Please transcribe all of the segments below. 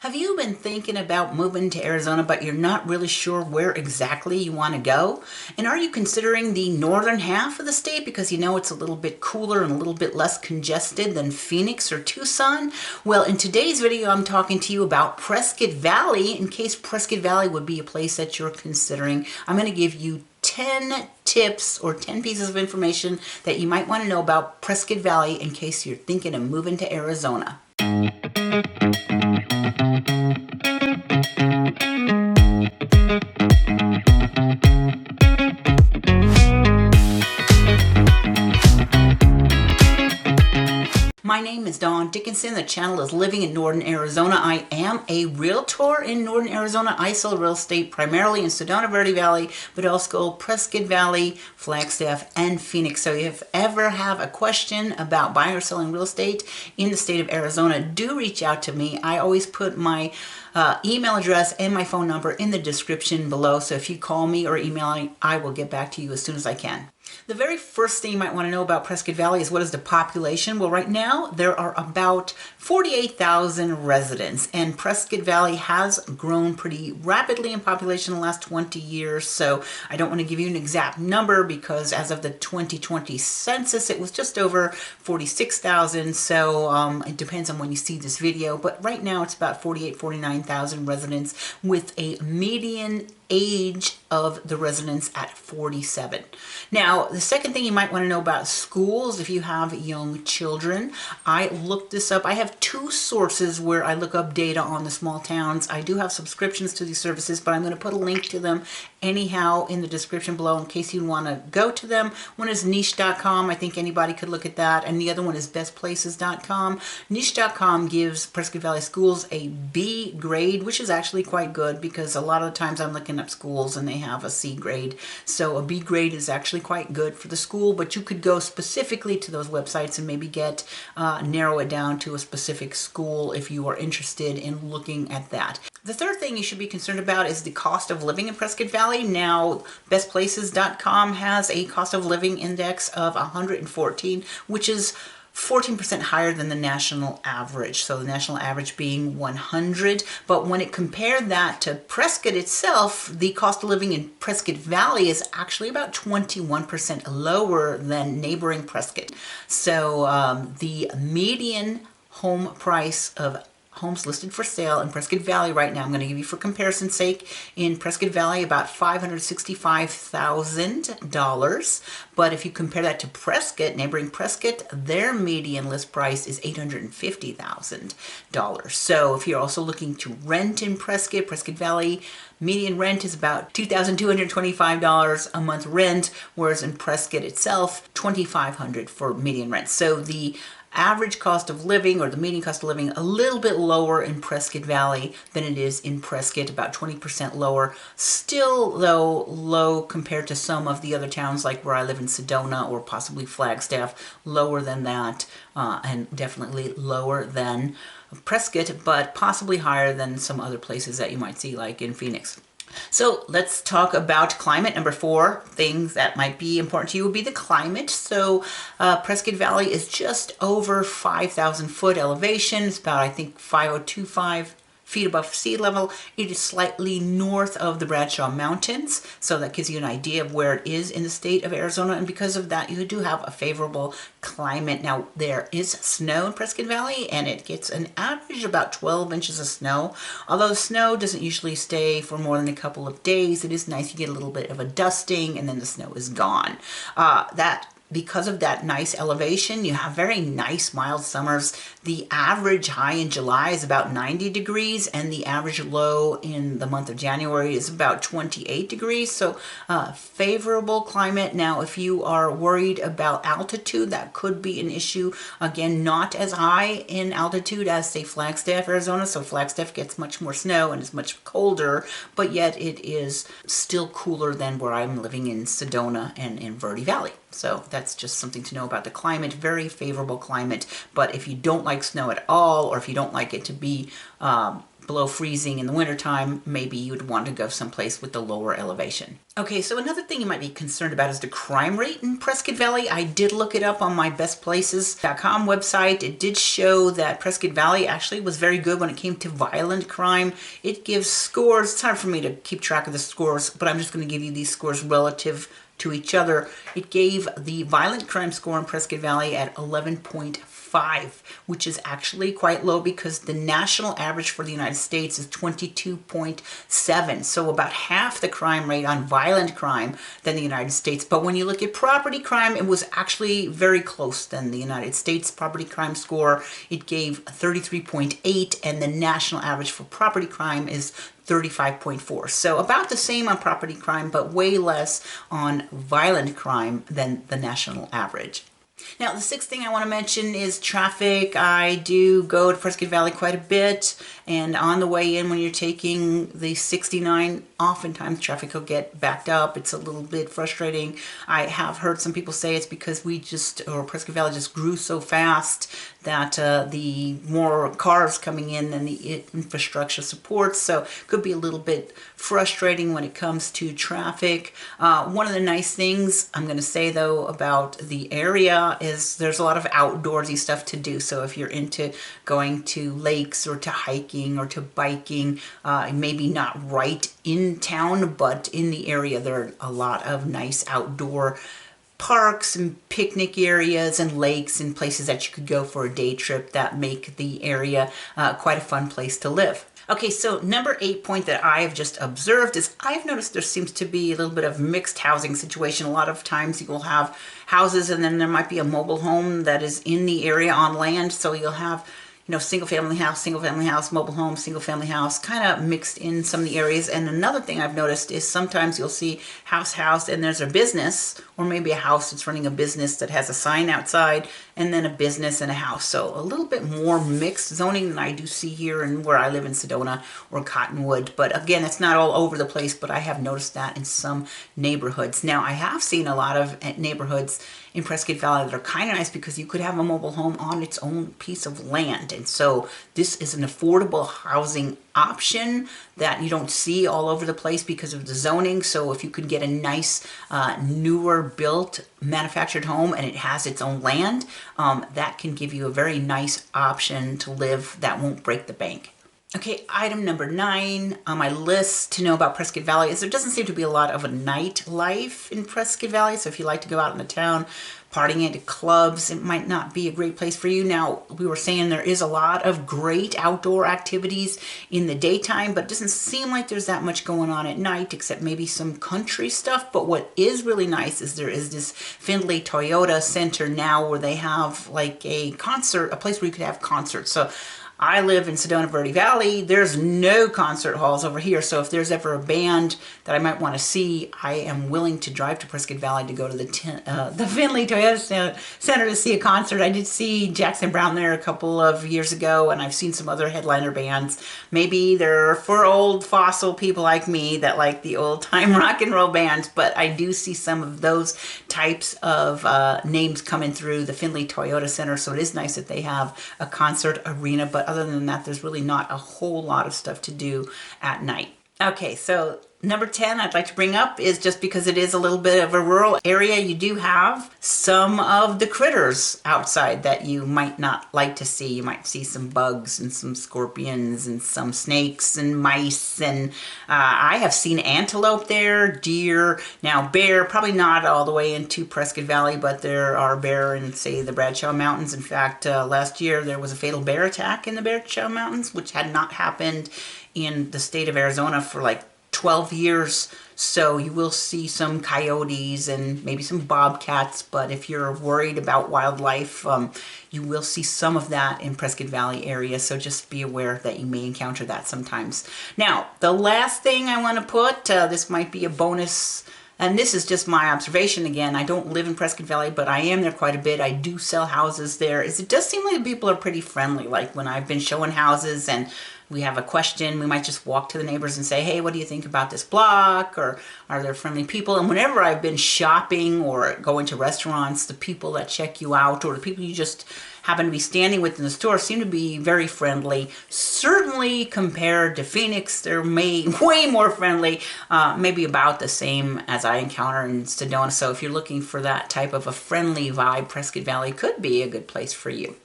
Have you been thinking about moving to Arizona, but you're not really sure where exactly you want to go? And are you considering the northern half of the state because you know it's a little bit cooler and a little bit less congested than Phoenix or Tucson? Well, in today's video, I'm talking to you about Prescott Valley, in case Prescott Valley would be a place that you're considering. I'm going to give you 10 tips or 10 pieces of information that you might want to know about Prescott Valley in case you're thinking of moving to Arizona. My name is Dawn Dickinson. The channel is Living in Northern Arizona. I am a realtor in Northern Arizona. I sell real estate primarily in Sedona, Verde Valley, but also Prescott Valley, Flagstaff, and Phoenix. So if you ever have a question about buying or selling real estate in the state of Arizona, do reach out to me. I always put my email address and my phone number in the description below. So if you call me or email me, I will get back to you as soon as I can. The very first thing you might want to know about Prescott Valley is what is the population? Well, right now there are about 48,000 residents, and Prescott Valley has grown pretty rapidly in population in the last 20 years. So I don't want to give you an exact number because as of the 2020 census, it was just over 46,000. So it depends on when you see this video, but right now it's about 49,000 residents with a median age of the residents at 47. Now, the second thing you might want to know about schools, if you have young children, I looked this up. I have two sources where I look up data on the small towns. I do have subscriptions to these services, but I'm going to put a link to them anyhow in the description below in case you want to go to them. One is niche.com. I think anybody could look at that. And the other one is bestplaces.com. Niche.com gives Prescott Valley schools a B grade, which is actually quite good because a lot of the times I'm looking up schools and they have a C grade. So a B grade is actually quite good for the school, but you could go specifically to those websites and maybe get narrow it down to a specific school if you are interested in looking at that. The third thing you should be concerned about is the cost of living in Prescott Valley. Now, bestplaces.com has a cost of living index of 114, which is 14% higher than the national average. So the national average being 100. But when it compared that to Prescott itself, the cost of living in Prescott Valley is actually about 21% lower than neighboring Prescott. So the median home price of homes listed for sale in Prescott Valley right now, I'm going to give you for comparison's sake, in Prescott Valley about $565,000. But if you compare that to Prescott, neighboring Prescott, their median list price is $850,000. So if you're also looking to rent in Prescott, Prescott Valley, median rent is about $2,225 a month rent, whereas in Prescott itself, $2,500 for median rent. So the average cost of living, or the median cost of living, a little bit lower in Prescott Valley than it is in Prescott, about 20% lower. Still, though, low compared to some of the other towns like where I live in Sedona or possibly Flagstaff, lower than that, and definitely lower than Prescott, but possibly higher than some other places that you might see like in Phoenix. So let's talk about climate. Number 4 things that might be important to you would be the climate. So Prescott Valley is just over 5,000 foot elevation. It's about, I think, 5,025 feet above sea level. It is slightly north of the Bradshaw Mountains, so that gives you an idea of where it is in the state of Arizona, and because of that you do have a favorable climate. Now, there is snow in Prescott Valley, and it gets an average of about 12 inches of snow. Although snow doesn't usually stay for more than a couple of days, it is nice. You get a little bit of a dusting, and then the snow is gone. Because of that nice elevation, you have very nice mild summers. The average high in July is about 90 degrees, and the average low in the month of January is about 28 degrees. So favorable climate. Now, if you are worried about altitude, that could be an issue. Again, not as high in altitude as, say, Flagstaff, Arizona. So Flagstaff gets much more snow and is much colder, but yet it is still cooler than where I'm living in Sedona and in Verde Valley. So that's just something to know about the climate. Very favorable climate. But if you don't like snow at all, or if you don't like it to be below freezing in the wintertime, maybe you would want to go someplace with the lower elevation. Okay, so another thing you might be concerned about is the crime rate in Prescott Valley. I did look it up on my bestplaces.com website. It did show that Prescott Valley actually was very good when it came to violent crime. It gives scores. It's hard for me to keep track of the scores, but I'm just going to give you these scores relative to each other. It gave the violent crime score in Prescott Valley at 11.5, which is actually quite low because the national average for the United States is 22.7. So about half the crime rate on violent crime than the United States. But when you look at property crime, it was actually very close than the United States property crime score. It gave 33.8, and the national average for property crime is 35.4. So about the same on property crime, but way less on violent crime than the national average. Now, the sixth thing I want to mention is traffic. I do go to Prescott Valley quite a bit, and on the way in when you're taking the 69, oftentimes traffic will get backed up. It's a little bit frustrating. I have heard some people say it's because Prescott Valley just grew so fast that the more cars coming in than the infrastructure supports, so it could be a little bit frustrating when it comes to traffic. One of the nice things I'm going to say though about the area is there's a lot of outdoorsy stuff to do. So if you're into going to lakes or to hiking or to biking, maybe not right in town, but in the area, there are a lot of nice outdoor parks and picnic areas and lakes and places that you could go for a day trip that make the area quite a fun place to live. Okay, so number 8 point that I've just observed is I've noticed there seems to be a little bit of mixed housing situation. A lot of times you'll have houses and then there might be a mobile home that is in the area on land. So you'll have, single family house, mobile home, single family house, kind of mixed in some of the areas. And another thing I've noticed is sometimes you'll see house, and there's a business, or maybe a house that's running a business that has a sign outside, and then a business and a house. So a little bit more mixed zoning than I do see here and where I live in Sedona or Cottonwood. But again, it's not all over the place, but I have noticed that in some neighborhoods. Now, I have seen a lot of neighborhoods in Prescott Valley that are kind of nice because you could have a mobile home on its own piece of land. And so this is an affordable housing option that you don't see all over the place because of the zoning. So if you could get a nice, newer built manufactured home and it has its own land, that can give you a very nice option to live that won't break the bank. Okay, item number 9 on my list to know about Prescott Valley is there doesn't seem to be a lot of a nightlife in Prescott Valley. So if you like to go out in the town, partying at clubs, it might not be a great place for you. Now, we were saying there is a lot of great outdoor activities in the daytime, but it doesn't seem like there's that much going on at night, except maybe some country stuff. But what is really nice is there is this Findlay Toyota Center now where they have like a concert, a place where you could have concerts. So I live in Sedona, Verde Valley. There's no concert halls over here. So if there's ever a band that I might want to see, I am willing to drive to Prescott Valley to go to the Findlay Toyota Center to see a concert. I did see Jackson Browne there a couple of years ago, and I've seen some other headliner bands. Maybe they're for old fossil people like me that like the old time rock and roll bands, but I do see some of those types of names coming through the Findlay Toyota Center. So it is nice that they have a concert arena, but other than that, there's really not a whole lot of stuff to do at night. Okay, so number 10 I'd like to bring up is just because it is a little bit of a rural area, you do have some of the critters outside that you might not like to see. You might see some bugs and some scorpions and some snakes and mice, and I have seen antelope there, deer, now bear, probably not all the way into Prescott Valley, but there are bear in, say, the Bradshaw Mountains. In fact, last year there was a fatal bear attack in the Bradshaw Mountains, which had not happened in the state of Arizona for like 12 years. So you will see some coyotes and maybe some bobcats, but if you're worried about wildlife, you will see some of that in Prescott Valley area. So just be aware that you may encounter that sometimes. Now, the last thing I want to put, this might be a bonus, and this is just my observation again. I don't live in Prescott Valley, but I am there quite a bit. I do sell houses there. It does seem like people are pretty friendly. Like when I've been showing houses and we have a question, we might just walk to the neighbors and say, hey, what do you think about this block? Or are there friendly people? And whenever I've been shopping or going to restaurants, the people that check you out or the people you just happen to be standing with in the store seem to be very friendly. Certainly compared to Phoenix, they're way more friendly, maybe about the same as I encounter in Sedona. So if you're looking for that type of a friendly vibe, Prescott Valley could be a good place for you.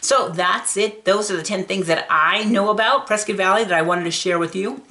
So that's it. Those are the 10 things that I know about Prescott Valley that I wanted to share with you,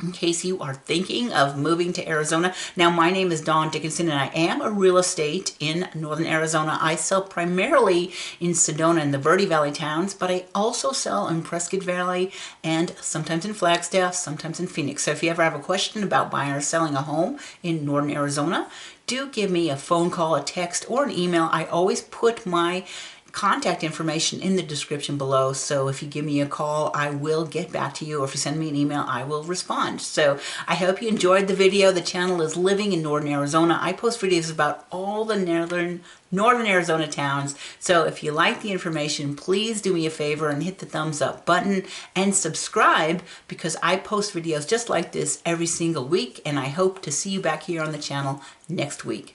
in case you are thinking of moving to Arizona. Now, my name is Dawn Dickinson, and I am a real estate in northern Arizona. I sell primarily in Sedona and the Verde Valley towns, but I also sell in Prescott Valley and sometimes in Flagstaff, sometimes in Phoenix. So if you ever have a question about buying or selling a home in northern Arizona, do give me a phone call, a text, or an email. I always put my contact information in the description below, so if you give me a call, I will get back to you, or if you send me an email, I will respond. So I hope you enjoyed the video. The channel is Living in Northern Arizona. I post videos about all the northern Arizona towns, so if you like the information, please do me a favor and hit the thumbs up button and subscribe, because I post videos just like this every single week, and I hope to see you back here on the channel next week.